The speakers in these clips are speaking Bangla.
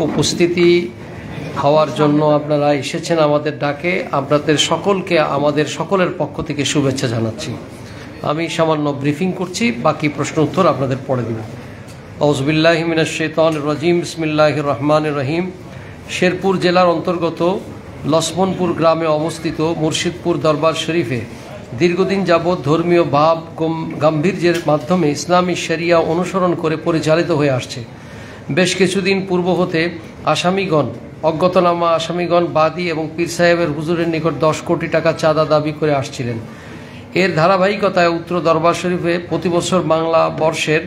উপস্থিতি হওয়ার জন্য আপনারা এসেছেন আমাদের ডাকে। আপনাদের সকলকে আমাদের সকলের পক্ষ থেকে শুভেচ্ছা জানাচ্ছি। আমি সামান্য ব্রিফিং করছি, বাকি প্রশ্ন উত্তর আপনাদের পড়ে দেব। আউযুবিল্লাহি মিনাশ শাইতানির রাজিম, বিসমিল্লাহির রহমানির রহিম। শেরপুর জেলার অন্তর্গত লক্ষ্মণপুর গ্রামে অবস্থিত মুর্শিদপুর দরবার শরীফে দীর্ঘদিন যাবৎ ধর্মীয় ভাব গাম্ভীর্যের মাধ্যমে ইসলামী শরিয়া অনুসরণ করে পরিচালিত হয়ে আসছে। বেশ কিছুদিন পূর্ব হতে অজ্ঞাতনামা আসামিগণ বাদী এবং পীর সাহেবের হুজুরের নিকট 10 কোটি টাকা চাঁদা দাবি করে আসছিলেন। এর ধারাবাহিকতায় উত্তর দরবার শরীফে প্রতি বছর বাংলা বর্ষের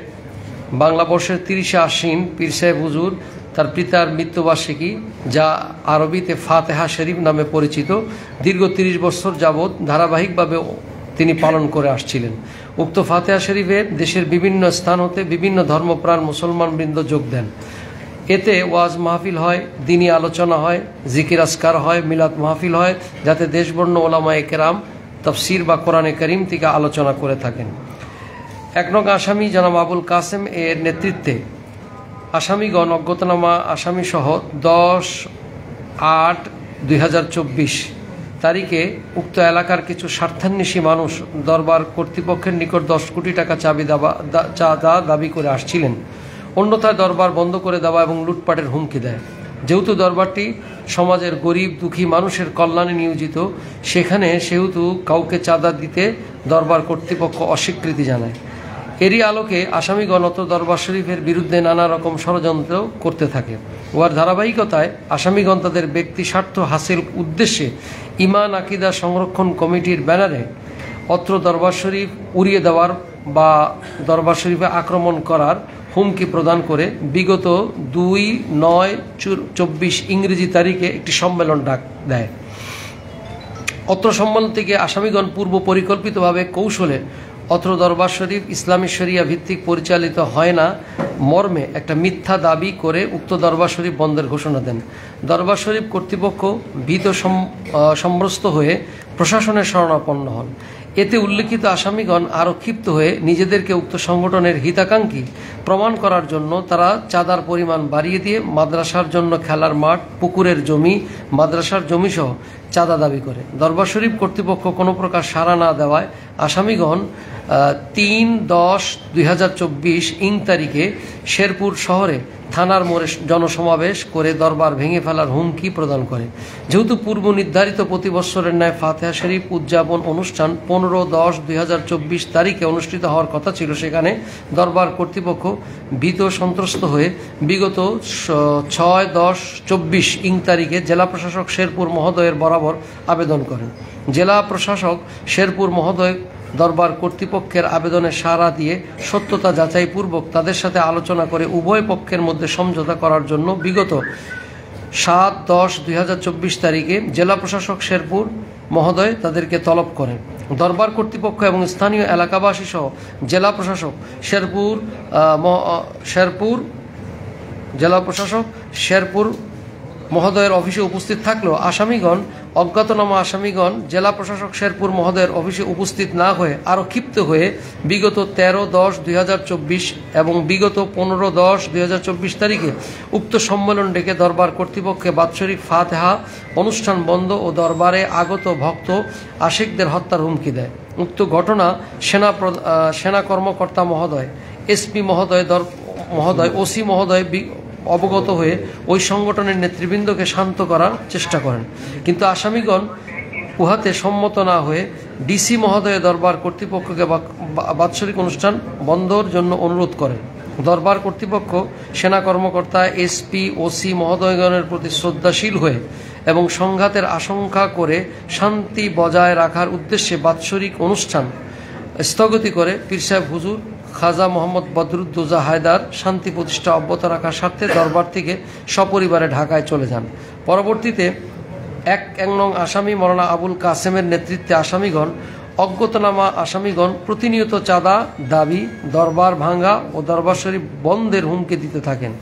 30শে আশ্বিন পীর সাহেব হুজুর তার পিতার মৃত্যুবার্ষিকী, যা আরবিতে ফাতেহা শরীফ নামে পরিচিত, দীর্ঘ 30 বছর যাবৎ ধারাবাহিকভাবে তিনি পালন করে আসছিলেন। উক্ত ফাতেহা শরীফে দেশের বিভিন্ন স্থান হতে বিভিন্ন ধর্মপ্রাণ মুসলমানবৃন্দ যোগ দেন। এতে ওয়াজ মাহফিল হয়, দিনী আলোচনা হয়, জিকির আসকার হয়, মিলাদ মাহফিল হয়, যাতে দেশবর্ণ ওলামায়ে কেরাম তাফসীর বা কোরআনে কারীম থেকে আলোচনা করে থাকেন। 1 নং আসামি জনাব আবুল কাসেম এর নেতৃত্বে আসামিগণ অজ্ঞাতনামা আসামিসহ 10/8/2024 তারিখে উক্ত এলাকার কিছু স্বার্থান্বেষী মানুষ দরবার কর্তৃপক্ষের নিকট 10 কোটি টাকা চাঁদা দাবি করে আসছিলেন। অন্যথায় দরবার বন্ধ করে দেওয়া এবং লুটপাটের হুমকি দেয়। যেহেতু দরবারটি সমাজের গরিব দুঃখী মানুষের কল্যাণে নিয়োজিত, সেহেতু কাউকে চাঁদা দিতে দরবার কর্তৃপক্ষ অস্বীকৃতি জানায়। এরই আলোকে আসামিগণ দরবার শরীফের বিরুদ্ধে নানা রকম ষড়যন্ত্র করতে থাকে। ওর ধারাবাহিকতায় আসামিগণ তাদের ব্যক্তি স্বার্থ হাসিল উদ্দেশ্যে ইমান আকিদা সংরক্ষণ কমিটির ব্যানারে অত্র দরবার শরীফ উড়িয়ে দেওয়ার বা দরবার শরীফে আক্রমণ করার হুমকি প্রদান করে বিগত 2/9/24 ইংরেজি তারিখে একটি সম্মেলন ডাক দেয়। অত্র সম্মেলন থেকে আসামিগণ পূর্ব পরিকল্পিতভাবে কৌশলে অত্র দরবার শরীফ ইসলামী শরিয়া ভিত্তিক পরিচালিত হয় না মর্মে একটা মিথ্যা দাবি করে উক্ত দরবার শরীফ বন্ধের ঘোষণা দেন। দরবার শরীফ কর্তৃপক্ষ ভীত সম্ভ্রস্ত হয়ে প্রশাসনের শরণাপন্ন হন। এতে উল্লেখিত আসামিগণ আরও ক্ষিপ্ত হয়ে নিজেদেরকে উক্ত সংগঠনের হিতাকাঙ্ক্ষী প্রমাণ করার জন্য তারা চাঁদার পরিমাণ বাড়িয়ে দিয়ে মাদ্রাসার জন্য খেলার মাঠ, পুকুরের জমি, মাদ্রাসার জমিসহ চাঁদা দাবি করে। দরবার শরীফ কর্তৃপক্ষ কোনো প্রকার সাড়া না দেওয়ায় আসামিগণ 3/10/2024 তারিখে শেরপুর শহরে থানার মোড়ে জনসমাবেশ করে দরবার ভেঙে ফেলার হুমকি প্রদান করে। যেহেতু পূর্ব নির্ধারিত প্রতি বৎসরের ন্যায় ফাতেহা শরীফ উদযাপন অনুষ্ঠান 15/10/2024 তারিখে অনুষ্ঠিত হওয়ার কথা ছিল, সেখানে দরবার কর্তৃপক্ষ ভীত সন্ত্রস্ত হয়ে বিগত 6/10/24 তারিখে জেলা প্রশাসক শেরপুর মহোদয়ের বরাবর আবেদন করেন। জেলা প্রশাসক শেরপুর মহোদয় দরবার কর্তৃপক্ষের আবেদনে সাড়া দিয়ে সত্যতা যাচাইপূর্বক তাদের সাথে আলোচনা করে উভয় পক্ষের মধ্যে সমঝোতা করার জন্য বিগত 7/10/2024 তারিখে জেলা প্রশাসক শেরপুর মহোদয় তাদেরকে তলব করেন। দরবার কর্তৃপক্ষ এবং স্থানীয় এলাকাবাসী সহ জেলা প্রশাসক শেরপুর মহোদয়ের অফিসে উপস্থিত থাকলেও অজ্ঞাতনামা আসামিগণ জেলা প্রশাসক শেরপুর মহোদয়ের অফিসে উপস্থিত না হয়ে আরও ক্ষিপ্ত হয়ে বিগত 13/10/2024 এবং বিগত 15/10/2024 তারিখে উক্ত সম্মেলন ডেকে দরবার কর্তৃপক্ষে বাৎসরিক ফাতেহা অনুষ্ঠান বন্ধ ও দরবারে আগত ভক্ত আশিকদের হত্যার হুমকি দেয়। উক্ত ঘটনা সেনা কর্মকর্তা মহোদয়, এসপি মহোদয়, ওসি মহোদয় অবগত হয়ে ওই সংগঠনের নেতৃবৃন্দকে শান্ত করার চেষ্টা করেন, কিন্তু আসামিগণ উহাতে সম্মত না হয়ে ডিসি মহোদয় দরবার কর্তৃপক্ষকে বাৎসরিক অনুষ্ঠান বন্ধর জন্য অনুরোধ করেন। দরবার কর্তৃপক্ষ সেনা কর্মকর্তা, এসপি, ওসি মহোদয়গণের প্রতি শ্রদ্ধাশীল হয়ে এবং সংঘাতের আশঙ্কা করে শান্তি বজায় রাখার উদ্দেশ্যে বাৎসরিক অনুষ্ঠান স্থগিত করে পীর সাহেব হুজুর খাজা মোহাম্মদ বদরুদ্দোজা হায়দার শান্তি প্রতিষ্ঠা অব্যাহত রাখার স্বার্থে দরবার থেকে সপরিবারে ঢাকায় চলে যান। পরবর্তীতে 1 নং আসামি মৌলানা আবুল কাসেমের নেতৃত্বে আসামিগণ অজ্ঞাতনামা আসামিগণ প্রতিনিয়ত চাঁদা দাবি, দরবার ভাঙ্গা ও দরবার শরীফ বন্ধের হুমকি দিতে থাকেন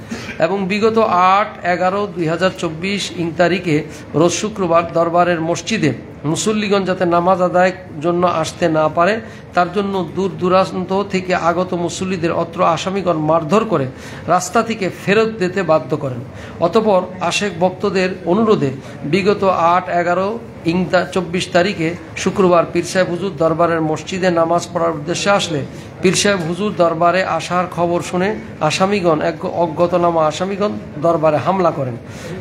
এবং বিগত 8/11/2024 ইং তারিখে রোজ শুক্রবার দরবারের মসজিদে মুসল্লিগণ যাতে নামাজ আদায়ের জন্য আসতে না পারে তার জন্য দূর দূরান্ত থেকে আগত মুসল্লিদের অত্র আসামিগণ মারধর করে রাস্তা থেকে ফেরত দিতে বাধ্য করেন। অতঃপর আশেক ভক্তদের অনুরোধে বিগত 8/11/24 তারিখে শুক্রবার পীর সাহেব হুজুর দরবারের মসজিদে নামাজ পড়ার উদ্দেশ্যে আসলে পীর সাহেব হুজুর দরবারে আসার খবর শুনে আসামিগণ অজ্ঞাতনামা আসামিগণ দরবারে হামলা করেন।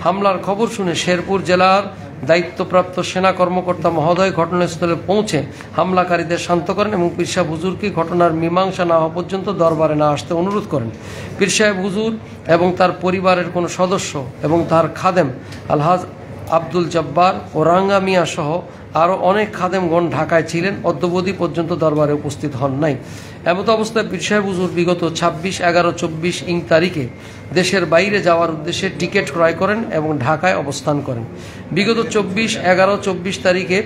হামলার খবর শুনে শেরপুর জেলার দায়িত্বপ্রাপ্ত সেনা কর্মকর্তা মহোদয় ঘটনাস্থলে পৌঁছে হামলাকারীদের শান্ত করেন এবং পীর সাহেব হুজুরকে ঘটনার মীমাংসা না হওয়া পর্যন্ত দরবারে না আসতে অনুরোধ করেন। পীর সাহেব হুজুর এবং তার পরিবারের কোনো সদস্য এবং তার খাদেম আলহাজ আব্দুল জব্বার ও রাঙ্গা মিয়া সহ আরও অনেক খাদেমগণ ঢাকায় ছিলেন, অদ্যবধি পর্যন্ত দরবারে উপস্থিত হন নাই। এমত অবস্থায় পীর সাহেব হুজুর বিগত 26/11/24 ইং তারিখে দেশের বাইরে যাওয়ার উদ্দেশ্যে টিকিট ক্রয় করেন এবং ঢাকায় অবস্থান করেন। বিগত 24/11/24 তারিখে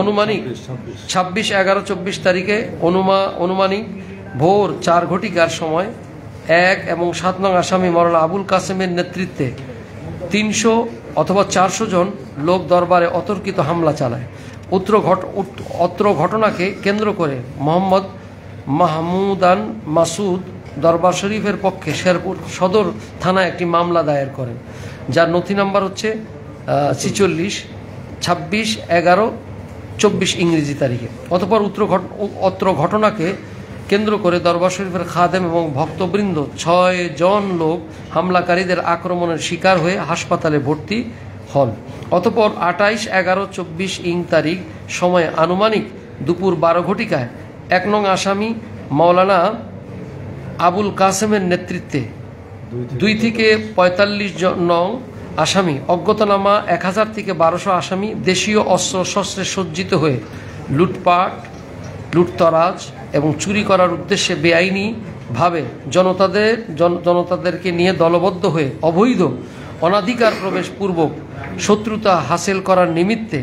অনুমানিক 26/11/24 তারিখে অনুমানিক ভোর 4 ঘটিকার সময় 1 এবং 7 নং আসামি মওলানা আবুল কাসেমের নেতৃত্বে 300 অথবা 400 জন লোক দরবারে অতর্কিত হামলা চালায়। অত্র ঘটনাকে কেন্দ্র করে মোহাম্মদ মাহমুদান মাসুদ দরবার শরীফের পক্ষে শেরপুর সদর থানায় একটি মামলা দায়ের করেন, যার নথি নাম্বার হচ্ছে 46 26/11/24 ইংরেজি তারিখে। অতঃপর অত্র ঘটনাকে কেন্দ্র করে দরবার শরীফের খাদেম এবং ভক্তবৃন্দ 6 জন লোক হামলাকারীদের আক্রমণের শিকার হয়ে হাসপাতালে ভর্তি হন। অতঃপর 28/11/24 ইং তারিখ সময় আনুমানিক দুপুর 12 ঘটিকায় 1 নং আসামি মওলানা আবুল কাসেমের নেতৃত্বে 2 থেকে 45 নং আসামি অজ্ঞাতনামা 1000 থেকে 1200 আসামি দেশীয় অস্ত্র শস্ত্রে সজ্জিত হয়ে লুটপাট, লুটতরাজ এবং চুরি করার উদ্দেশ্যে বেআইনিভাবে জনতাদেরকে নিয়ে দলবদ্ধ হয়ে অবৈধ অনাধিকার প্রবেশ পূর্বক শত্রুতা হাসিল করার নিমিত্তে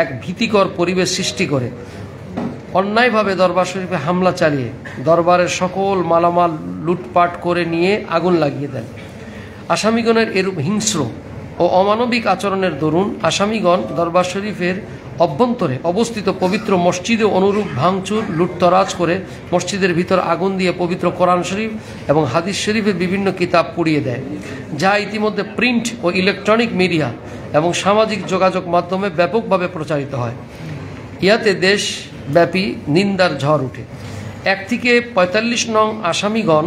এক ভীতিকর পরিবেশ সৃষ্টি করে অন্যায়ভাবে দরবার শরীফে হামলা চালিয়ে দরবারের সকল মালামাল লুটপাট করে নিয়ে আগুন লাগিয়ে দেন। আসামিগণের এরূপ হিংস্র ও অমানবিক আচরণের দরুন আসামিগণ দরবার শরীফের অভ্যন্তরে অবস্থিত পবিত্র মসজিদে অনুরূপ ভাঙচুর লুটতরাজ করে মসজিদের ভিতর আগুন দিয়ে পবিত্র কোরআন শরীফ এবং হাদিস শরীফের বিভিন্ন কিতাব পুড়িয়ে দেয়, যা ইতিমধ্যে প্রিন্ট ও ইলেকট্রনিক মিডিয়া এবং সামাজিক যোগাযোগ মাধ্যমে ব্যাপকভাবে প্রচারিত হয়। ইয়াতে দেশব্যাপী নিন্দার ঝড় ওঠে। 1 থেকে 45 নং আসামিগণ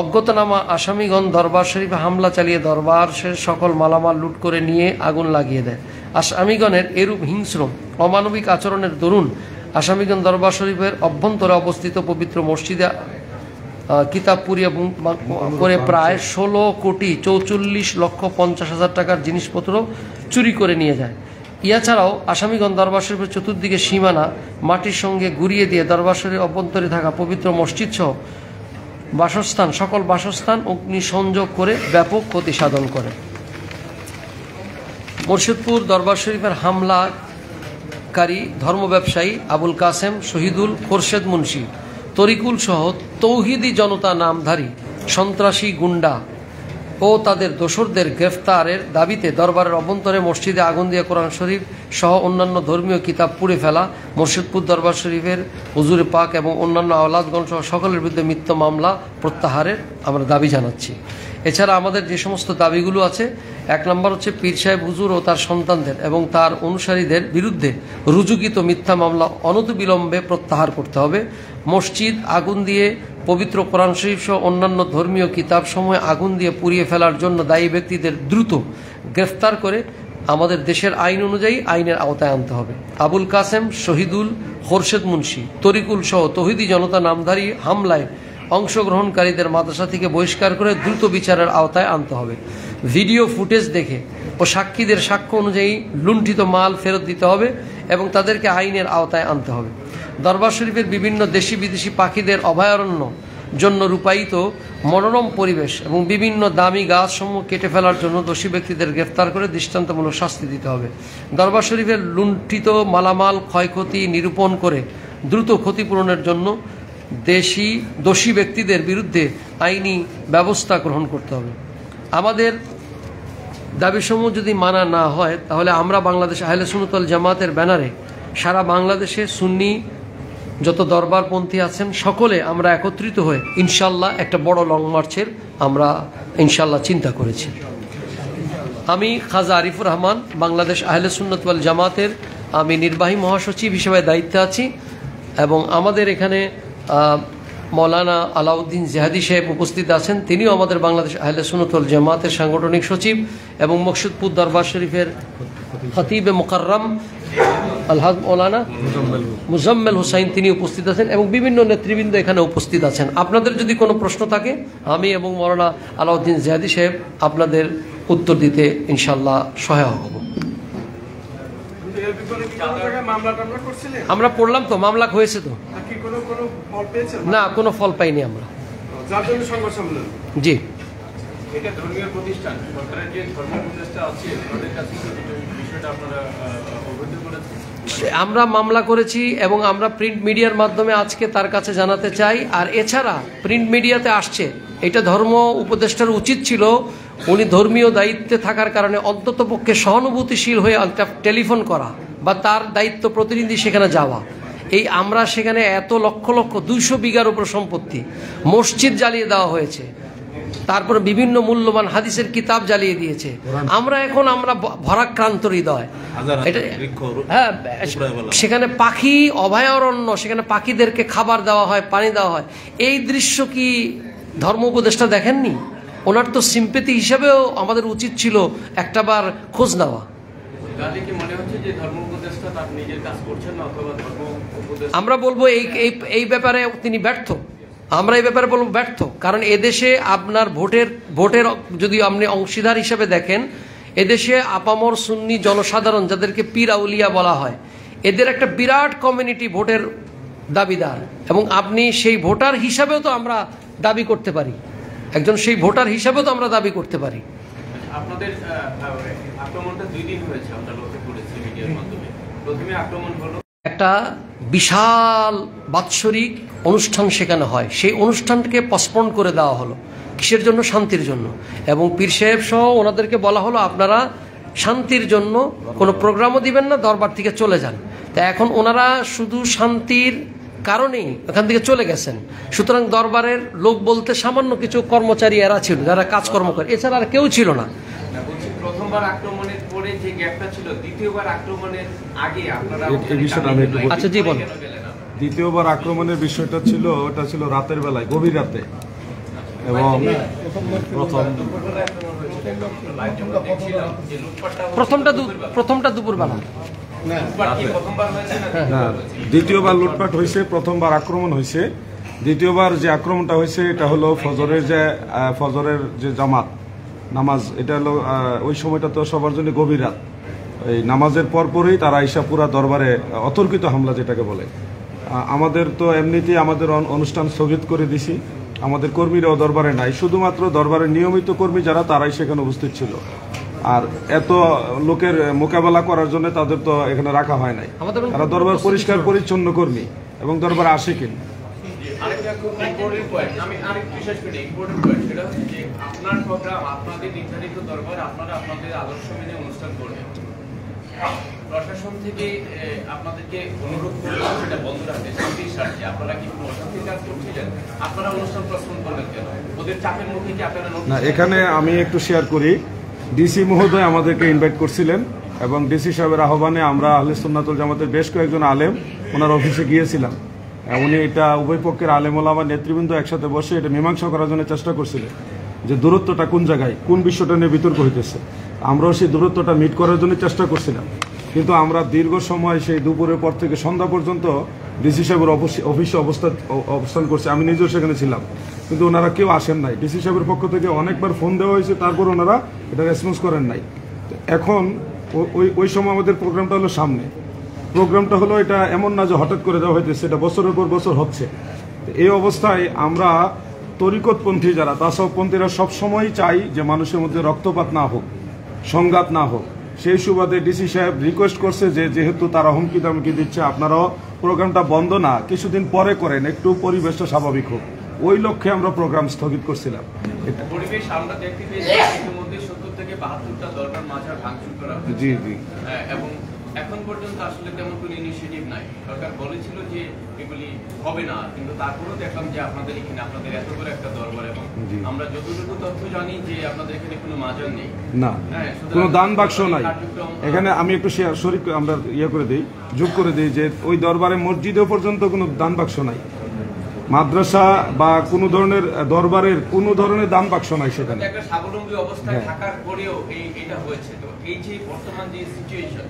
অজ্ঞাতনামা আসামিগণ দরবার শরীফে হামলা চালিয়ে দরবারের সকল মালামাল লুট করে নিয়ে আগুন লাগিয়ে দেয়। আসামিগণের এরূপ হিংস্র অমানবিক আচরণের দরুন আসামিগণ দরবার শরীফের অভ্যন্তরে অবস্থিত পবিত্র মসজিদে কিতাব পুড়িয়ে করে প্রায় 16,44,50,000 টাকার জিনিসপত্র চুরি করে নিয়ে যায়। ইয়াছাড়াও আসামিগণ দরবার শরীফের চতুর্দিকে সীমানা মাটির সঙ্গে গুড়িয়ে দিয়ে দরবার শরীফের অভ্যন্তরে থাকা পবিত্র মসজিদ সহ সকল বাসস্থান অগ্নিসংযোগ করে ব্যাপক ক্ষতি সাধন করে। মুর্শিদপুর দরবার শরীফের হামলাকারী ধর্ম ব্যবসায়ী আবুল কাসেম, শহীদুল, খোরশেদ মুন্সি, তরিকুল সহ তৌহিদি জনতা নামধারী সন্ত্রাসী গুন্ডা ও তাদের দোসরদের গ্রেফতারের দাবিতে দরবারের অভ্যন্তরে মসজিদে আগুন দিয়ে কোরআন শরীফ সহ অন্যান্য ধর্মীয় কিতাব পুড়ে ফেলা, মুর্শিদপুর দরবার শরীফের হুজুরে পাক এবং অন্যান্য আওলাদগণ সহ সকলের বিরুদ্ধে মিথ্যা মামলা প্রত্যাহারের আমরা দাবি জানাচ্ছি। এছাড়া আমাদের যে সমস্ত দাবিগুলো আছে, 1 নম্বর হচ্ছে পীর সাহেব হুজুর ও তার সন্তানদের এবং তার অনুসারীদের বিরুদ্ধে রুজুকৃত মিথ্যা মামলা অনতিবিলম্বে প্রত্যাহার করতে হবে। মসজিদ আগুন দিয়ে পবিত্র কোরআন শরীফ সহ অন্যান্য ধর্মীয় কিতাব সমূহে আগুন দিয়ে পুড়িয়ে ফেলার জন্য দায়ী ব্যক্তিদের দ্রুত গ্রেফতার করে আমাদের দেশের আইন অনুযায়ী আইনের আওতায় আনতে হবে। আবুল কাসেম, শহীদুল, খোরশেদ মুন্সি, তরিকুল সহ তৌহিদি জনতা নামধারী হামলায় অংশগ্রহণকারীদের মাদ্রাসা থেকে বহিষ্কার করে দ্রুত বিচারের আওতায় আনতে হবে। ভিডিও ফুটেজ দেখে ও সাক্ষীদের সাক্ষ্য অনুযায়ী লুণ্ঠিত মাল ফেরত দিতে হবে এবং তাদেরকে আইনের আওতায় আনতে হবে। দরবার শরীফের বিভিন্ন দেশি বিদেশি পাখিদের অভয়ারণ্য জন্য রূপায়িত মনোরম পরিবেশ এবং বিভিন্ন দামি গাছসমূহ কেটে ফেলার জন্য দোষী ব্যক্তিদের গ্রেফতার করে দৃষ্টান্তমূলক শাস্তি দিতে হবে। দরবার শরীফের লুণ্ঠিত মালামাল ক্ষয়ক্ষতি নিরূপণ করে দ্রুত ক্ষতিপূরণের জন্য দোষী ব্যক্তিদের বিরুদ্ধে আইনি ব্যবস্থা গ্রহণ করতে হবে। আমাদের দাবিসমূহ যদি মানা না হয় তাহলে আমরা বাংলাদেশ আহলে সুন্নাত ওয়াল জামাতের ব্যানারে সারা বাংলাদেশে সুন্নি যত দরবারপন্থী আছেন সকলে আমরা একত্রিত হয়ে ইনশাল্লাহ একটা বড় লং মার্চের আমরা ইনশাল্লাহ চিন্তা করেছি। আমি খাজা আরিফুর রহমান, বাংলাদেশ আহলে সুন্নাত ওয়াল জামাতের আমি নির্বাহী মহাসচিব হিসেবে দায়িত্বে আছি এবং আমাদের এখানে মৌলানা আলাউদ্দিন জিহাদি সাহেব উপস্থিত আছেন, তিনিও আমাদের বাংলাদেশ আহলে সুন্নাত ওয়াল জামাতের সাংগঠনিক সচিব, এবং মকসুদপুর দরবার শরীফের খতিবে মুকাররম আলহাজ মৌলানা মুজাম্মেল হুসাইন তিনি উপস্থিত আছেন এবং বিভিন্ন নেতৃবৃন্দ এখানে উপস্থিত আছেন। আপনাদের যদি কোনো প্রশ্ন থাকে আমি এবং মৌলানা আলাউদ্দিন জিহাদি সাহেব আপনাদের উত্তর দিতে ইনশাল্লাহ সহায়ক হব। আমরা পড়লাম তো, মামলা হয়েছে তো, না কোনো ফল পাইনি আমরা। জি, এটা ধর্মীয় প্রতিষ্ঠান, সরকারের যে ধর্মীয় প্রতিষ্ঠান আছে তাদের কাছে বিষয়টা আপনারা অবহিত করেছেন? আমরা মামলা করেছি এবং আমরা প্রিন্ট মিডিয়ার মাধ্যমে আজকে তার কাছে জানাতে চাই। আর এছাড়া প্রিন্ট মিডিয়াতে আসছে, এটা ধর্ম উপদেষ্টার উচিত ছিল উনি ধর্মীয় দায়িত্বে থাকার কারণে অন্ততপক্ষে সহানুভূতিশীল হয়ে টেলিফোন করা বা তার দায়িত্ব প্রতিনিধি সেখানে যাওয়া। এই আমরা সেখানে এত লক্ষ লক্ষ 200 বিঘার উপর সম্পত্তি, মসজিদ জ্বালিয়ে দেওয়া হয়েছে, তারপরে বিভিন্ন মূল্যবান হাদিসের কিতাব জ্বালিয়ে দিয়েছে। আমরা ভরাক্রান্ত হৃদয়, এটা হ্যাঁ, সেখানে পাখি অভয়ারণ্য, সেখানে পাখিদেরকে খাবার দেওয়া হয়, পানি দেওয়া হয়। এই দৃশ্য কি ধর্ম উপদেষ্টা দেখেননি? ওনার তো সিম্পেথি হিসাবেও আমাদের উচিত ছিল একটাবার খোঁজ নেওয়া। আমরা বলবো এই ব্যাপারে তিনি ব্যর্থ, আমরা এই ব্যাপারে বলবো ব্যর্থ। কারণ এদেশে আপনার ভোটের যদি আপনি অংশীদার হিসেবে দেখেন, এদেশে আপামর সুন্নি জনসাধারণ যাদেরকে পীর আউলিয়া বলা হয়, এদের একটা বিরাট কমিউনিটি ভোটের দাবিদার, এবং আপনি সেই ভোটার হিসাবেও তো আমরা দাবি করতে পারি, একজন সেই ভোটার হিসাবেও তো আমরা দাবি করতে পারি। আপনাদের আক্রমণটা 2 দিন হয়েছে, আমরা লক্ষ্য করেছি মিডিয়ার মাধ্যমে। প্রথমে আক্রমণ হলো, একটা বিশাল বাৎসরিক অনুষ্ঠান সেখানে হয়, সেই অনুষ্ঠানটাকে পসপন্ড করে দেওয়া হলো। কিসের জন্য? শান্তির জন্য। এবং পীর সাহেব সহ ওনাদেরকে বলা হলো আপনারা শান্তির জন্য কোনো প্রোগ্রামও দিবেন না, দরবার থেকে চলে যান। তা এখন ওনারা শুধু শান্তির কারণেই এখান থেকে চলে গেছেন। সুতরাং দরবারের লোক বলতে সামান্য কিছু কর্মচারী এরা ছিল যারা কাজকর্ম করে, এছাড়া আর কেউ ছিল না। প্রথমবার আক্রমণের পরে যে গ্যাপটা ছিল, দ্বিতীয়বার আক্রমণের আগে আপনারা আচ্ছা জি বলুন। দ্বিতীয়বার আক্রমণের বিষয়টা ছিল, ওটা ছিল রাতের বেলায়, গভীর রাতে, এবং প্রথমটা দুপুরবেলা। দ্বিতীয়বার লুটপাট হয়েছে, প্রথমবার আক্রমণ হয়েছে। দ্বিতীয়বার যে আক্রমণটা হয়েছে এটা হলো ফজরের যে জামাত নামাজ, এটা হলো ওই সময়টা তো সবার জন্য গভীর রাত। এই নামাজের পরপরই তারা আইসা পুরা দরবারে অতর্কিত হামলা যেটাকে বলে। আমাদের তো এমনিতেই আমাদের অনুষ্ঠান স্থগিত করে দিছি, আমাদের কর্মীরাও দরবারে নাই, শুধুমাত্র দরবারের নিয়মিত কর্মী যারা তারাই সেখানে উপস্থিত ছিল। আর এত লোকের মোকাবেলা করার জন্য তাদের তো এখানে রাখা হয় নাই। তারা দরবার পরিষ্কার পরিচ্ছন্ন কর্মী এবং দরবারে আসে কিনা। আরেকটা খুব ইম্পর্টেন্ট পয়েন্ট, আমি আরেকটু বিশেষ করে ইম্পর্টেন্ট পয়েন্ট, সেটা হচ্ছে যে আপনার প্রোগ্রাম, আপনাদের নির্ধারিত দরবার, আপনারা আপনাদের আদর্শ মেনে অনুষ্ঠান করবেন। প্রশাসন থেকে আপনাদেরকে অনুরোধ করলাম সেটা বন্ধ রাখতে, শান্তির স্বার্থে। আপনারা কি কোনো অশান্তির কাজ করছিলেন? আপনারা অনুষ্ঠান প্রশ্ন করলেন কেন? ওদের চাপের মুখে কি আপনারা? না, এখানে আমি একটু শেয়ার করি। ডিসি মহোদয় আমাদেরকে ইনভাইট করছিলেন এবং ডিসি সাহেবের আহ্বানে আমরা আহলে সুন্নাত ওয়াল জামাতের বেশ কয়েকজন আলেম ওনার অফিসে গিয়েছিলাম। উনি এটা উভয় পক্ষের আলেম ওলামা নেতৃবৃন্দ একসাথে বসে এটা মীমাংসা করার জন্য চেষ্টা করছিলেন যে দূরত্বটা কোন জায়গায়, কোন বিষয়টা নিয়ে বিতর্ক হইতেছে। আমরাও সেই দূরত্বটা মিট করার জন্য চেষ্টা করছিলাম, কিন্তু আমরা দীর্ঘ সময় সেই দুপুরের পর থেকে সন্ধ্যা পর্যন্ত ডিসি সাহেবের অফিসে অবস্থান করছে। আমি নিজেও সেখানে ছিলাম, কিন্তু ওনারা কেউ আসেন নাই। ডিসি সাহেবের পক্ষ থেকে অনেকবার ফোন দেওয়া হয়েছে, তারপর ওনারা এটা রেসপন্স করেন নাই। এখন ওই সময় আমাদের প্রোগ্রামটা হলো সামনে, প্রোগ্রামটা হলো এটা এমন না যে হঠাৎ করে দেওয়া হইতেছে, এটা বছরের পর বছর হচ্ছে। এই অবস্থায় আমরা তরিকতপন্থী যারা, তাসাউফপন্থীরা সবসময়ই চাই যে মানুষের মধ্যে রক্তপাত না হোক, সংঘাত না হোক। সেই সুবাদে ডিসি সাহেব রিকোয়েস্ট করছে যে যেহেতু তারা হুমকি দামকি দিচ্ছে, আপনারাও প্রোগ্রামটা বন্ধ না, কিছুদিন পরে করেন, একটু পরিবেশটা স্বাভাবিক হোক। ওই লক্ষ্যে আমরা প্রোগ্রাম স্থগিত করছিলাম। পরিবেশ আমরা দেখতে পেয়েছি ইতিমধ্যে 70 থেকে 72টা দরবার মাজার ভাঙচুর করা হয়েছে। জি জি। এবং এখন পর্যন্ত আসলে তেমন কোনো ইনিশিয়েটিভ নাই। সরকার বলেছিল যে এগুলি হবে না, কিন্তু তারপরেও দেখলাম যে আপনাদের এখানে আপনাদের এত বড় একটা দরবার, এবং আমরা যতটুকু তথ্য জানি যে আপনাদের এখানে কোনো মাজার নেই, না কোনো দান বাক্স নাই এখানে। আমি একটু শরীর আমরা করে দিই, যোগ করে দিই যে ওই দরবারে মসজিদেও পর্যন্ত কোনো দান বাক্স নাই, মাদ্রাসা বা কোনো ধরনের দরবারের কোনো ধরনের দান বাক্স নাই সেখানে। একটা স্বাবলম্বী অবস্থায় থাকার পরেও এটা হয়েছে। তো এই যে বর্তমান যে সিচুয়েশন,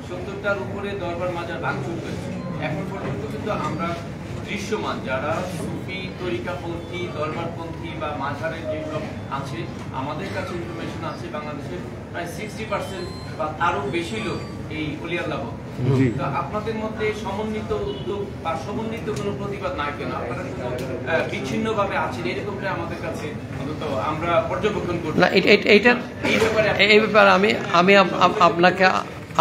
70টার উপরে দরবার মাজার ভাঙচুর হয়েছে, এখন পর্যন্ত কিন্তু আমরা দৃশ্যমান যারা সুফি তরিকাপন্থী দরবারপন্থী বা মাঝারের যেসব আছে, আমাদের কাছে ইনফরমেশন আছে বাংলাদেশের প্রায় 60% বা তারও বেশি লোক এই ওলিয়াল্লাহ। তো আপনাদের মধ্যে সমন্বিত উদ্যোগ বা সমন্বিত কোনো প্রতিবাদ নাই কেন? আপনারা কোনো বিচ্ছিন্নভাবে আছেন এরকমটা আমাদের কাছে অন্তত আমরা পর্যবেক্ষণ করছি না। এই ব্যাপারে আমি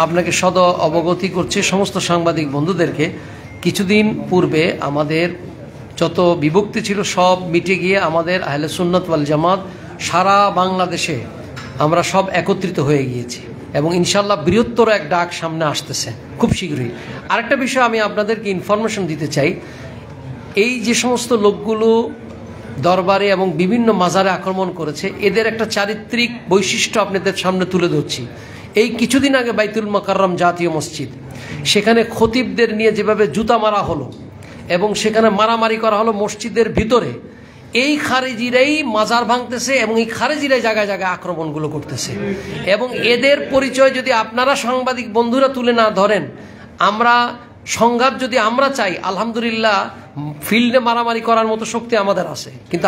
আপনাকে সদ অবগতি করছি সমস্ত সাংবাদিক বন্ধুদেরকে। কিছুদিন পূর্বে আমাদের যত বিভক্তি ছিল সব মিটে গিয়ে আমাদের আহলে সুন্নাত ওয়াল জামাত সারা বাংলাদেশে আমরা সব একত্রিত হয়ে গিয়েছি, এবং ইনশাল্লাহ বৃহত্তর এক ডাক সামনে আসতেছে খুব শীঘ্রই। আরেকটা বিষয় আমি আপনাদেরকে ইনফরমেশন দিতে চাই, এই যে সমস্ত লোকগুলো দরবারে এবং বিভিন্ন মাজারে আক্রমণ করেছে, এদের একটা চারিত্রিক বৈশিষ্ট্য আপনাদের সামনে তুলে ধরছি। এই কিছুদিন আগে বাইতুল মোকাররম জাতীয় মসজিদ, সেখানে খতিবদের নিয়ে যেভাবে জুতা মারা হলো এবং সেখানে মারামারি করা হলো মসজিদের ভিতরে, এই খারেজিরাই মাজার ভাঙতেছে এবং এই খারেজিরাই জায়গায় জায়গায় আক্রমণগুলো করতেছে। এবং এদের পরিচয় যদি আপনারা সাংবাদিক বন্ধুরা তুলে না ধরেন, আমরা সংঘাত যদি আমরা চাই, আলহামদুলিল্লাহ ফিল্ডে মারামারি করার মতো শক্তি আমাদের আছে, কিন্তু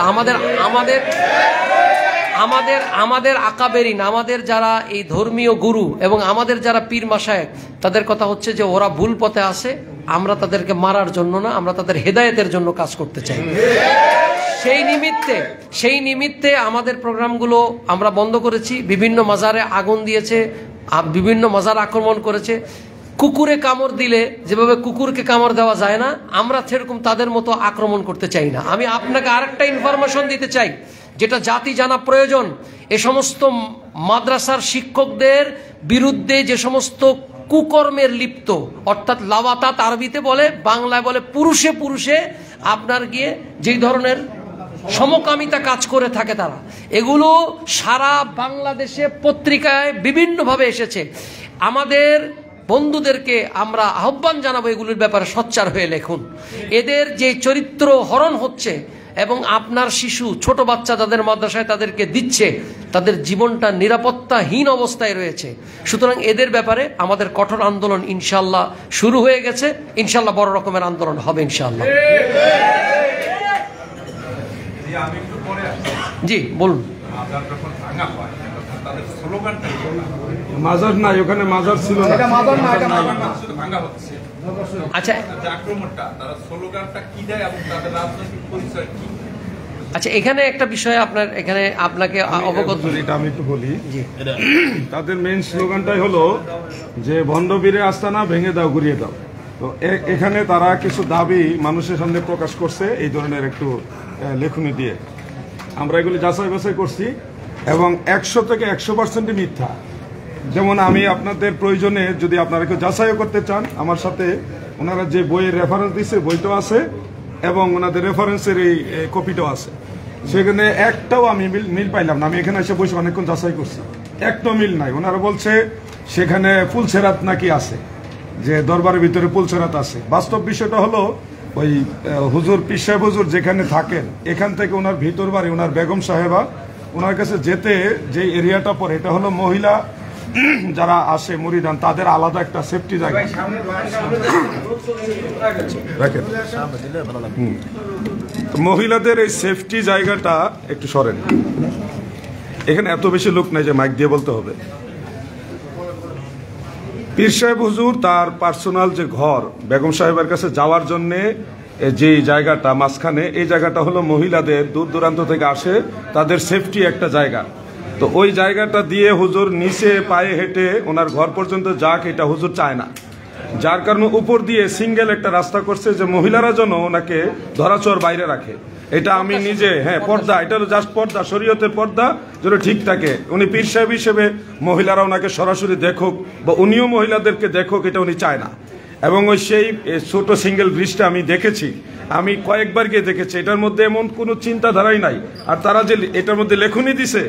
আমাদের আকাবেরিন, আমাদের যারা এই ধর্মীয় গুরু এবং আমাদের যারা পীর মাশায়েখ, তাদের কথা হচ্ছে যে ওরা ভুল পথে আছে, আমরা তাদেরকে মারার জন্য না, আমরা তাদের হেদায়েতের জন্য কাজ করতে চাই। সেই নিমিত্তে আমাদের প্রোগ্রামগুলো আমরা বন্ধ করেছি। বিভিন্ন মাজারে আগুন দিয়েছে, বিভিন্ন মাজার আক্রমণ করেছে। কুকুরে কামড় দিলে যেভাবে কুকুরকে কামড় দেওয়া যায় না, আমরা সেরকম তাদের মতো আক্রমণ করতে চাই না। আমি আপনাকে আরেকটা ইনফরমেশন দিতে চাই যেটা জাতি জানা প্রয়োজন। এ সমস্ত মাদ্রাসার শিক্ষকদের বিরুদ্ধে যে সমস্ত কুকর্মের লিপ্ত, অর্থাৎ লাওয়াতাত আরবিতে বলে, বাংলায় বলে পুরুষে পুরুষে আপনার গিয়ে যেই ধরনের সমকামিতা কাজ করে থাকে তারা, এগুলো সারা বাংলাদেশে পত্রিকায় বিভিন্নভাবে এসেছে। আমাদের বন্ধুদেরকে আমরা আহ্বান জানাবো এগুলোর ব্যাপারে সোচ্চার হয়ে লেখুন। এদের যে চরিত্র হরণ হচ্ছে এবং আপনার শিশু ছোট বাচ্চা যাদের মাদ্রাসায় তাদেরকে দিচ্ছে, তাদের জীবনটা নিরাপত্তাহীন অবস্থায় রয়েছে। সুতরাং এদের ব্যাপারে আমাদের কঠোর আন্দোলন ইনশাল্লাহ শুরু হয়ে গেছে, ইনশাল্লাহ বড় রকমের আন্দোলন হবে ইনশাল্লাহ। জি বলুন। মাজার নাই ওখানে, মাজার ছিল না। আচ্ছা আচ্ছা, এখানে একটা বিষয় আপনাকে অবগত, এটা আমি একটু বলি। তাদের মেইন স্লোগানটাই হলো যে ভণ্ডবীরে আস্তানা ভেঙে দাও, ঘুরিয়ে দাও। তো এখানে তারা কিছু দাবি মানুষের সামনে প্রকাশ করছে এই ধরনের একটু লেখনী দিয়ে। আমরা এগুলি যাচাই বাছাই করছি এবং 100 থেকে 100% মিথ্যা। যেমন আমি আপনাদের প্রয়োজনে যদি আপনারা কেউ যাচাইও করতে চান, আমার সাথে ওনারা যে বইয়ের রেফারেন্স দিচ্ছে বইটাও আছে এবং ওনাদের রেফারেন্সের এই কপিটাও আছে। সেখানে একটাও আমি মিল পাইলাম না। আমি এখানে এসে বসে অনেকক্ষণ যাচাই করছি, একটাও মিল নাই। ওনারা বলছে সেখানে পুলসেরাত নাকি আছে, যে দরবারের ভিতরে পুলসেরাত আছে। বাস্তব বিষয়টা হলো ওই হুজুর পীর সাহেব হুজুর যেখানে থাকেন, এখান থেকে ওনার ভিতর বাড়ি, ওনার বেগম সাহেবা, ওনার কাছে যেতে যে এরিয়াটা পড়ে, এটা হলো মহিলা যারা আসে মুরিদান, তাদের আলাদা একটা সেফটি জায়গা। মহিলাদের এই সেফটি জায়গাটা একটু সরেন, এখানে এত বেশি লোক নাই যে মাইক দিয়ে বলতে হবে। পীর সাহেব হুজুর তার পার্সোনাল যে ঘর, বেগম সাহেবের কাছে যাওয়ার জন্য যে জায়গাটা মাঝখানে, এই জায়গাটা হলো মহিলাদের দূর দূরান্ত থেকে আসে তাদের সেফটি একটা জায়গা। তো ওই জায়গাটা দিয়ে হুজুর নিচে পায়ে হেঁটে ওনার ঘর পর্যন্ত যাক, এটা হুজুর চায় না। যার কারণে উপর দিয়ে সিঙ্গেল একটা রাস্তা করছে যে মহিলারা যেন ওনাকে ধরাছোঁয়ার বাইরে রাখে। এটা আমি নিজে, হ্যাঁ, পর্দা, এটা হলো জাস্ট পর্দা, শরীয়তের পর্দা যেন ঠিক থাকে। উনি পীর সাহেব হিসেবে মহিলারা ওনাকে সরাসরি দেখুক বা উনিও মহিলাদেরকে দেখুক, এটা উনি চায় না। এবং ওই সেই ছোট সিঙ্গেল ব্রিজটা আমি দেখেছি, আমি কয়েকবার গিয়ে দেখেছি, এটার মধ্যে এমন কোনো চিন্তাধারাই নাই। আর তারা যে এটার মধ্যে লেখনি দিছে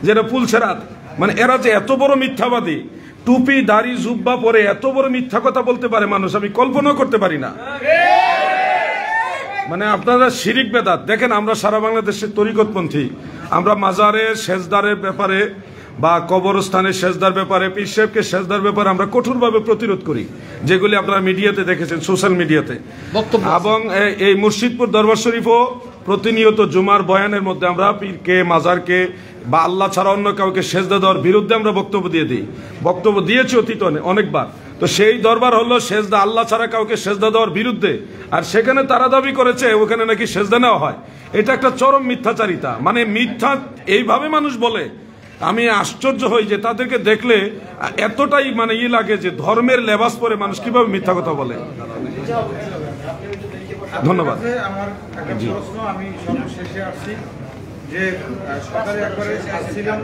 যেটা পুলছেরাত, মানে এরা যে এত বড় মিথ্যাবাদী, টুপি দাড়ি জুব্বা পরে এত বড় মিথ্যা কথা বলতে পারে মানুষ, আমি কল্পনাও করতে পারি না। মানে আপনারা শিরিক বেদাত দেখেন, আমরা সারা বাংলাদেশের তরিকতপন্থী, আমরা মাজারের সেজদারের ব্যাপারে বা কবরস্থানের সেজদার ব্যাপারে, পীর সাহেবকে সেজদার ব্যাপারে আমরা কঠোরভাবে প্রতিরোধ করি, যেগুলি আপনারা মিডিয়াতে দেখেছেন, সোশ্যাল মিডিয়াতে। এবং এই মুর্শিদপুর দরবার শরীফও প্রতিনিয়ত জুমার বয়ানের মধ্যে আমরা পীরকে, মাজারকে বা আল্লাহ ছাড়া অন্য কাউকে সেজদা দেওয়ার বিরুদ্ধে আমরা বক্তব্য দিয়ে দিই, বক্তব্য দিয়েছি অতীত অনেকবার। তো সেই দরবার হলো সেজদা আল্লাহ ছাড়া কাউকে সেজদা দেওয়ার বিরুদ্ধে, আর সেখানে তারা দাবি করেছে ওখানে নাকি সেজদা নেওয়া হয়। এটা একটা চরম মিথ্যাচারিতা, মানে মিথ্যা এইভাবে মানুষ বলে, আমি আশ্চর্য হই যে তাদেরকে দেখলে এতটাই মানে লাগে যে ধর্মের লেবাস পরে মানুষ কিভাবে মিথ্যা কথা বলে। ধন্যবাদ। আমার একটা প্রশ্ন, আমি সর্বশেষে আসছি যে সরকারি একবারে আসছিলাম,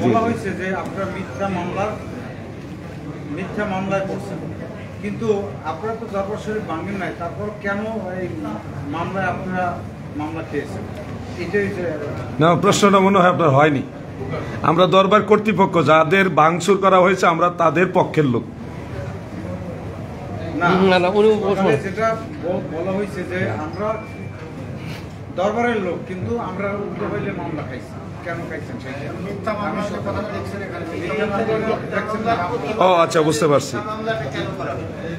বলা হয়েছে যে আপনারা মিথ্যা মামলায় পড়ছেন, কিন্তু আপনারা তো দরবার শরীফ ভাঙেন নাই, তারপর কেন এই মামলায় আপনারা মামলা খেয়েছেন? এটাই না, প্রশ্নটা মনে হয় আপনার হয়নি। আমরা দরবার কর্তৃপক্ষ যাদের ভাঙচুর করা হয়েছে আমরা তাদের পক্ষের লোক। যেটা বলা হয়েছে যে আমরা দরবারের লোক, কিন্তু আমরা উল্টো হইলে মামলা খাইছি, কেন খাইছেন? ও আচ্ছা, বুঝতে পারছি।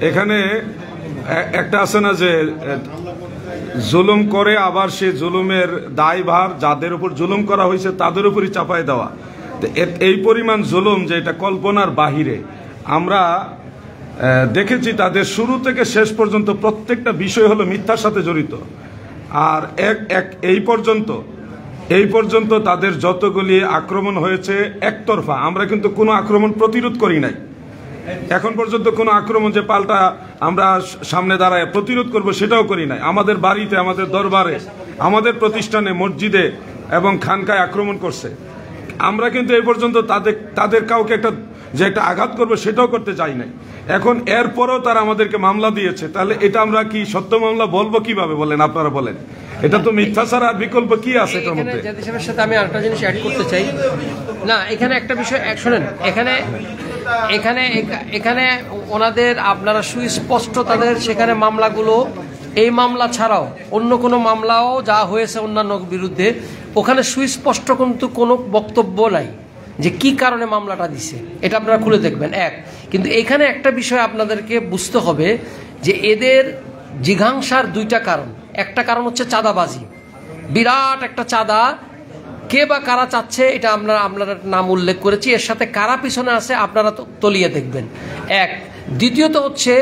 এখানে একটা আছে না যে জুলুম করে আবার সে জুলুমের দায়ভার যাদের উপর জুলুম করা হয়েছে তাদের উপরই চাপায় দেওয়া। এই পরিমাণ জুলুম যে এটা কল্পনার বাহিরে। আমরা দেখেছি তাদের শুরু থেকে শেষ পর্যন্ত প্রত্যেকটা বিষয় হলো মিথ্যার সাথে জড়িত। আর এই পর্যন্ত তাদের যতগুলি আক্রমণ হয়েছে একতরফা, আমরা কিন্তু কোনো আক্রমণ প্রতিরোধ করি নাই এখন পর্যন্ত। কোনো আক্রমণ যে পাল্টা আমরা সামনে দাঁড়ায় প্রতিরোধ করব সেটাও করি নাই। আমাদের বাড়িতে, আমাদের দরবারে, আমাদের প্রতিষ্ঠানে, মসজিদে এবং খানকায় আক্রমণ করছে। আমরা কিন্তু এই পর্যন্ত তাদের কাউকে একটা আঘাত করবো সেটাও করতে চাই নাই। এখন এরপরেও তারা আমাদেরকে মামলা দিয়েছে, তাহলে এটা আমরা কি সত্য মামলা বলবো কিভাবে বলেন? আপনারা বলেন, এটা তো মিথ্যা ছাড়া আর বিকল্প কি আছে এটার মধ্যে? জাতিসেবের সাথে আমি আরেকটা জিনিস অ্যাড করতে চাই। না, এখানে একটা বিষয় শোনেন, এখানে ওনাদের আপনারা সুস্পষ্ট তাদের সেখানে মামলাগুলো, এই মামলা ছাড়াও অন্য কোনো মামলাও যা হয়েছে অন্যান্য বিরুদ্ধে, ওখানে সুস্পষ্ট কিন্তু কোনো বক্তব্য নাই যে কি কারণে মামলাটা দিছে, এটা আপনারা খুলে দেখবেন। কিন্তু এখানে একটা বিষয় আপনাদেরকে বুঝতে হবে যে এদের জিঘাংসার দুইটা কারণ। একটা কারণ হচ্ছে চাঁদাবাজি, বিরাট একটা চাঁদা, কে বা কারা চাচ্ছে এটা আমরা নাম উল্লেখ করেছি, এর সাথে কারা পিছনে আছে আপনারা তলিয়ে দেখবেন। দ্বিতীয়ত হচ্ছে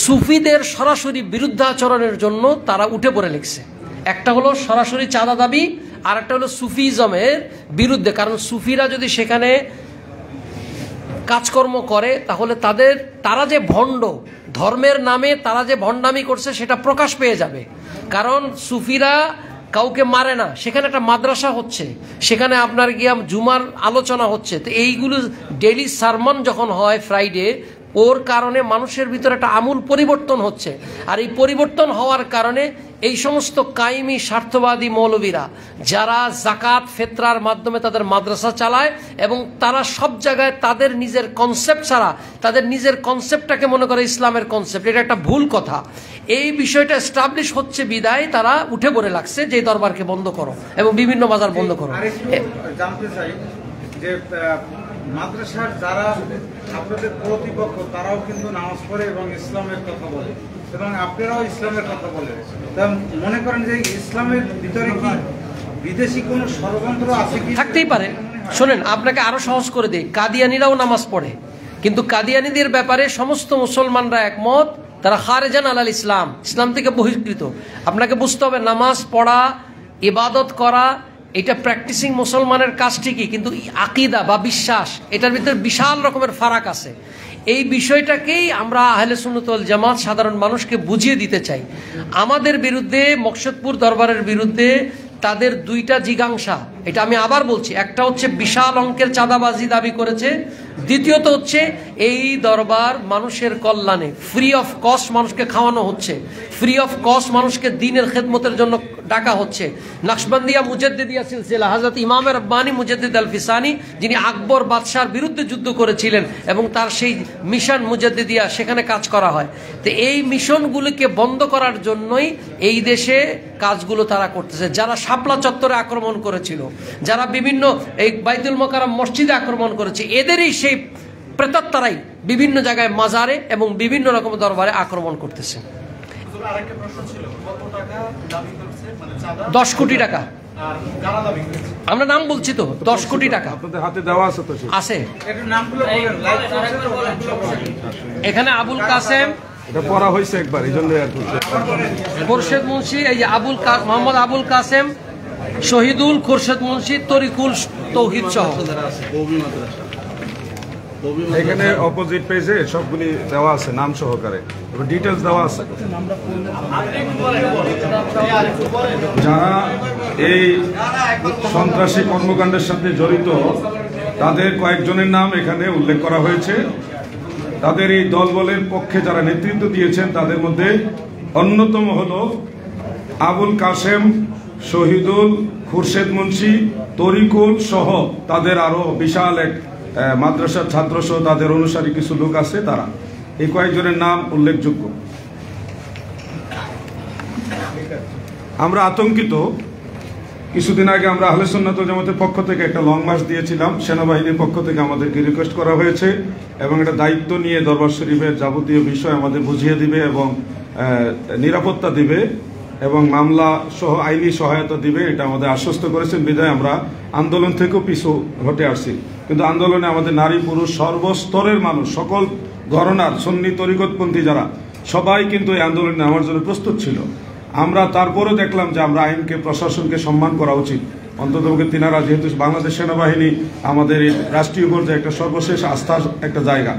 সুফিদের সরাসরি বিরুদ্ধাচরণের জন্য তারা উঠে পড়ে লিখছে। একটা হলো সরাসরি চাঁদা দাবি, আর একটা হলো সুফিজমের বিরুদ্ধে। কারণ সুফিরা যদি সেখানে কাজকর্ম করে তাহলে তারা যে ভণ্ড, ধর্মের নামে তারা যে ভণ্ডামি করছে সেটা প্রকাশ পেয়ে যাবে। কারণ সুফিরা কাউকে মারে না, সেখানে একটা মাদ্রাসা হচ্ছে, সেখানে আপনার গিয়া জুমার আলোচনা হচ্ছে। তো এইগুলো ডেইলি সারমন যখন হয় ফ্রাইডে, ওর কারণে মানুষের ভিতরে একটা আমূল পরিবর্তন হচ্ছে। আর এই পরিবর্তন হওয়ার কারণে এই সমস্ত কায়েমি স্বার্থবাদী মৌলবীরা যারা জাকাত ফেতরার মাধ্যমে তাদের মাদ্রাসা চালায় এবং তারা সব জায়গায় তাদের নিজের কনসেপ্ট ছাড়া তাদের নিজের কনসেপ্টটাকে মনে করে ইসলামের কনসেপ্ট, এটা একটা ভুল কথা। এই বিষয়টা এস্টাবলিশ হচ্ছে বিদায় তারা উঠে পড়ে লাগছে যে দরবারকে বন্ধ করো এবং বিভিন্ন বাজার বন্ধ করো। জানতে চাই যে মাদ্রাসার যারা আপনাদের প্রতিপক্ষ তারাও কিন্তু নামাজ পড়ে এবং ইসলামের কথা বলে এবং আপনারাও ইসলামের কথা বলেন, তা মনে করেন যে ইসলামের ভিতরে কি বিদেশি কোনো ষড়যন্ত্র আছে কি? থাকতেই পারে। শোনেন, আপনাকে আরো সহজ করে দিই, কাদিয়ানিরাও নামাজ পড়ে, কিন্তু কাদিয়ানিদের ব্যাপারে সমস্ত মুসলমানরা একমত, তারা খারেজান আলাল ইসলাম, ইসলাম থেকে বহিষ্কৃত। আপনাকে বুঝতে হবে নামাজ পড়া, ইবাদত করা, এটা প্র্যাকটিসিং মুসলমানের কাজ ঠিকই, কিন্তু আকিদা বা বিশ্বাস এটার ভিতরে বিশাল রকমের ফারাক আছে। এই বিষয়টাকেই আমরা আহলে সুন্নাত ওয়াল জামাত সাধারণ মানুষকে বুঝিয়ে দিতে চাই। আমাদের বিরুদ্ধে, মকসুদপুর দরবারের বিরুদ্ধে তাদের দুইটা জিজ্ঞাসা, এটা আমি আবার বলছি, একটা হচ্ছে বিশাল অঙ্কের চাঁদাবাজি দাবি করেছে, দ্বিতীয়ত হচ্ছে এই দরবার মানুষের কল্যাণে ফ্রি অফ কস্ট মানুষকে খাওয়ানো হচ্ছে, ফ্রি অফ কস্ট মানুষকে দ্বীনের খেদমতের জন্য ডাকা হচ্ছে। নকশবন্দিয়া মুজাদ্দিদিয়া সিলসিলা হযরত ইমাম রব্বানী মুজাদ্দিদ আল ফিসানি, যিনি আকবর বাদশার বিরুদ্ধে যুদ্ধ করেছিলেন এবং তার সেই মিশন মুজাদ্দিদিয়া, সেখানে কাজ করা হয়। তো এই মিশনগুলোকে বন্ধ করার জন্যই এই দেশে কাজগুলো তারা করতেছে। যারা শাপলা চত্বরে আক্রমণ করেছিল, যারা বিভিন্ন এই বাইতুল মোকাররম মসজিদে আক্রমণ করেছে, এদেরই সেই প্রেতাত্মারাই বিভিন্ন জায়গায় মাজারে এবং বিভিন্ন রকম দরবারে আক্রমণ করতেছে। 10 কোটি টাকা আমরা নাম বলছি তো, 10 কোটি টাকা আপনাদের হাতে দেওয়া আছে তো? আছে। একটু নামগুলো বলেন, লাইভ চলছে তো, বলেন। এখানে আবুল কাসেম, এটা পড়া হয়েছে একবার, এই জন্য আর করছে। খোরশেদ মুন্সি, এই যে মোহাম্মদ আবুল কাসেম, শহীদুল, খোরশেদ মুন্সি, তরিকুল, তৌহিদ সহ এখানে অপোজিট পেজে সবগুলি দেওয়া আছে নাম সহকারে, ডিটেলস দেওয়া আছে। যারা এই সন্ত্রাসী কর্মকাণ্ডের সাথে জড়িত তাদের কয়েকজনের নাম এখানে উল্লেখ করা হয়েছে। তাদের এই দলবলের পক্ষে যারা নেতৃত্ব দিয়েছেন তাদের মধ্যে অন্যতম হল আবুল কাসেম, শহীদুল, খুরশেদ মুন্সি, তরিকুল সহ তাদের আরো বিশাল এক মাদ্রাসার ছাত্র সহ তাদের অনুসারী কিছু লোক আছে। তারা এই কয়েকজনের নাম উল্লেখযোগ্য। আমরা আতঙ্কিত। কিছুদিন আগে আমরা আহলে সুন্নাত ওয়াল জামাতের পক্ষ থেকে একটা লং মার্চ দিয়েছিলাম। সেনাবাহিনীর পক্ষ থেকে আমাদেরকে রিকোয়েস্ট করা হয়েছে এবং এটা দায়িত্ব নিয়ে দরবার শরীফের যাবতীয় বিষয় আমাদের বুঝিয়ে দিবে এবং নিরাপত্তা দিবে এবং মামলা সহ আইনি সহায়তা দিবে, এটা আমাদের আশ্বস্ত করেছেন। বিধায় আমরা আন্দোলন থেকেও পিছু হটে আসছি। কিন্তু আন্দোলনে আমাদের নারী পুরুষ সর্বস্তরের মানুষ, সকল ঘরানার সুন্নি তরিকতপন্থী যারা, সবাই কিন্তু এই আন্দোলনে নামার জন্য প্রস্তুত ছিল। আমরা তারপরেও দেখলাম যে আমরা আইনকে, প্রশাসনকে সম্মান করা উচিত। অন্ততপক্ষে তিনারা যেহেতু বাংলাদেশ সেনাবাহিনী আমাদের এই রাষ্ট্রীয় পর্যায়ে একটা সর্বশেষ আস্থার একটা জায়গা,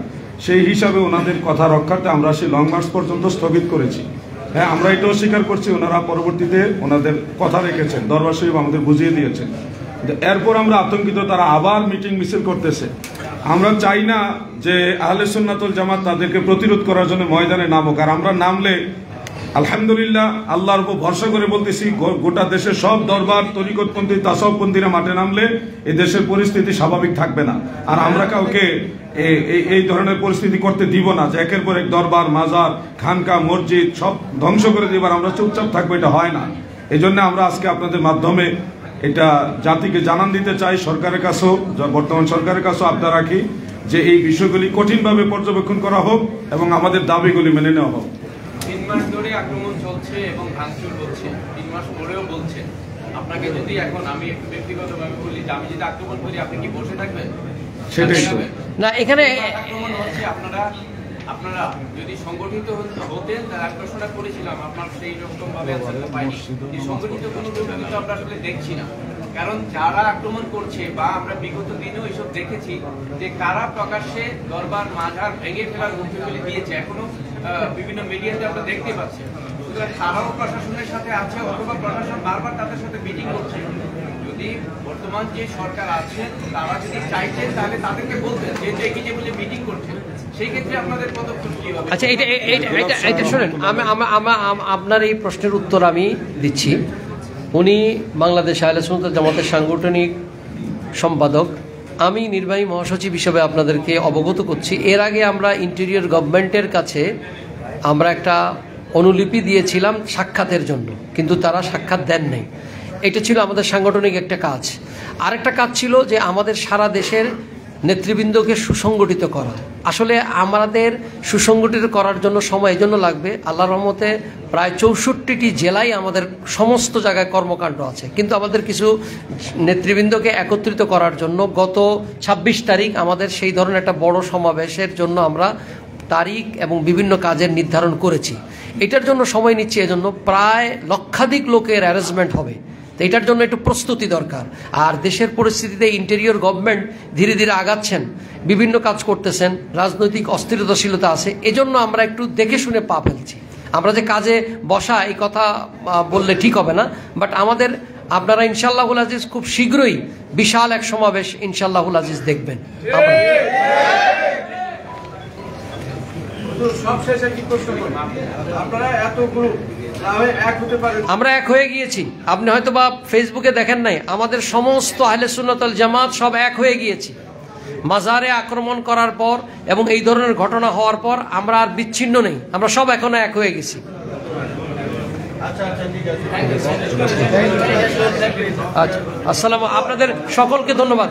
সেই হিসাবে ওনাদের কথা রক্ষার্থে আমরা সেই লং মার্চ পর্যন্ত স্থগিত করেছি। হ্যাঁ, আমরা এটাও স্বীকার করছি ওনারা পরবর্তীতে ওনাদের কথা রেখেছেন, দরবার শরীফ আমাদের বুঝিয়ে দিয়েছেন। এরপর আমরা আতঙ্কিত, তারা আবার মিটিং মিছিল করতেছে। আমরা চাই না যে আহলে সুন্নাত ওয়াল জামাত তাদেরকে প্রতিরোধ করার জন্য ময়দানে নামুক। আর আমরা নামলে আলহামদুলিল্লাহ আল্লাহর উপর ভরসা করে বলতেছি, গোটা দেশের সব দরবার তরিকতপন্থী, তাসাউফপন্থীরা মাঠে নামলে এই দেশের পরিস্থিতি স্বাভাবিক থাকবে না। আর আমরা কাউকে এই ধরনের পরিস্থিতি করতে দিব না যে একের পর এক দরবার, মাজার, খানকা, মসজিদ সব ধ্বংস করে দিবার আমরা চুপচাপ থাকবো, এটা হয় না। এই জন্য আমরা আজকে আপনাদের মাধ্যমে এটা জাতিকে জানান দিতে চাই, সরকারের কাছেও, বর্তমান সরকারের কাছেও আবদার রাখি যে এই বিষয়গুলি কঠিনভাবে পর্যবেক্ষণ করা হোক এবং আমাদের দাবিগুলি মেনে নেওয়া হোক। 3 মাস ধরে আক্রমণ চলছে এবং ভাঙচুর হচ্ছে, 3 মাস পরেও বলছে। আপনাকে যদি এখন আমি একটু ব্যক্তিগতভাবে বলি যে আমি যদি আক্রমণ করি, আপনি কি বসে থাকবেন? সেটাই তো না, এখানে আক্রমণ হচ্ছে। আপনারা যদি সংগঠিত হতেন, তার আশ্বাসনা করেছিলাম, আপনার সেই রকম ভাবে পাইনি। সংগঠিত কোনো কিন্তু আমরা আসলে দেখছি না। কারণ যারা আক্রমণ করছে, বা আমরা বিগত দিনেও এসব দেখেছি যে কারা প্রকাশ্যে দরবার, মাজার ভেঙে ফেলার হুমকি দিয়েছে, এখনো বিভিন্ন মিডিয়াতে আমরা দেখতে পাচ্ছি। সুতরাং তারাও প্রশাসনের সাথে আছে, অথবা প্রশাসন বারবার তাদের সাথে মিটিং করছে। যদি বর্তমান যে সরকার আছে তারা যদি চাইতেন, তাহলে তাদেরকে বলতেন যে এগিয়ে বলে মিটিং করছে, সেই ক্ষেত্রে আপনাদের পদক্ষেপ কি হবে? আচ্ছা, এটা শোনেন, আপনার এই প্রশ্নের উত্তর আমি দিচ্ছি। উনি বাংলাদেশ আহলে সুন্নাত ওয়াল জামাতের সাংগঠনিক সম্পাদক, আমি নির্বাহী মহাসচিব হিসেবে আপনাদেরকে অবগত করছি। এর আগে আমরা ইন্টেরিয়র গভর্নমেন্টের কাছে আমরা একটা অনুলিপি দিয়েছিলাম সাক্ষাতের জন্য, কিন্তু তারা সাক্ষাৎ দেন নাই। এটা ছিল আমাদের সাংগঠনিক একটা কাজ। আরেকটা কাজ ছিল যে আমাদের সারা দেশের নেতৃবৃন্দকে সুসংগঠিত করা। আসলে আমাদের সুসংগঠিত করার জন্য সময় এই জন্য লাগবে, আল্লাহর রহমতে প্রায় 64টি জেলায় আমাদের সমস্ত জায়গায় কর্মকাণ্ড আছে, কিন্তু আমাদের কিছু নেতৃবৃন্দকে একত্রিত করার জন্য গত 26 তারিখ আমাদের সেই ধরনের একটা বড় সমাবেশের জন্য আমরা তারিখ এবং বিভিন্ন কাজের নির্ধারণ করেছি। এটার জন্য সময় নিচ্ছে, এজন্য প্রায় লক্ষাধিক লোকের অ্যারেঞ্জমেন্ট হবে, তো এটার জন্য একটু প্রস্তুতি দরকার। আর দেশের পরিস্থিতিতে ইন্টেরিয়র গভর্নমেন্ট ধীরে ধীরে আগাচ্ছেন, বিভিন্ন কাজ করতেছেন, রাজনৈতিক অস্থিরতাশীলতা আছে, এজন্য আমরা একটু দেখে শুনে পা ফেলছি। আমরা যে কাজে বসা এই কথা বললে ঠিক হবে না, বাট আমাদের আপনারা ইনশাআল্লাহুল আজিজ খুব শীঘ্রই বিশাল এক সমাবেশ ইনশাআল্লাহুল আজিজ দেখবেন। আমরা এক হয়ে গিয়েছি, আপনি হয়তো বা ফেসবুকে দেখেন নাই, আমাদের সমস্ত আহলে সুন্নাত ওয়াল জামাত সব এক হয়ে গিয়েছি। মাজারে আক্রমণ করার পর এবং এই ধরনের ঘটনা হওয়ার পর আমরা আর বিচ্ছিন্ন নেই, আমরা সব এখনো এক হয়ে গেছি। আচ্ছা, আসসালাম, আপনাদের সকলকে ধন্যবাদ।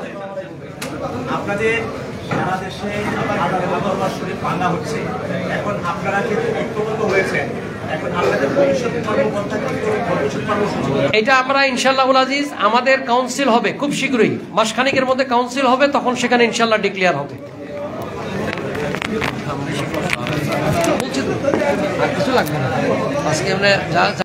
আপনাদের সারা দেশে শরীফ ভাঙা হচ্ছে, এখন আপনারা কিন্তু ঐক্যবদ্ধ হয়েছেন, এখন আপনাদের ভবিষ্যৎ কর্মকর্তা এটা আমরা ইনশাআল্লাহুল আজিজ আমাদের কাউন্সিল হবে খুব শীঘ্রই, মাসখানেকের মধ্যে কাউন্সিল হবে, তখন সেখানে ইনশাআল্লাহ ডিক্লেয়ার হবে। কিছু লাগবে না আজকে আমরা যা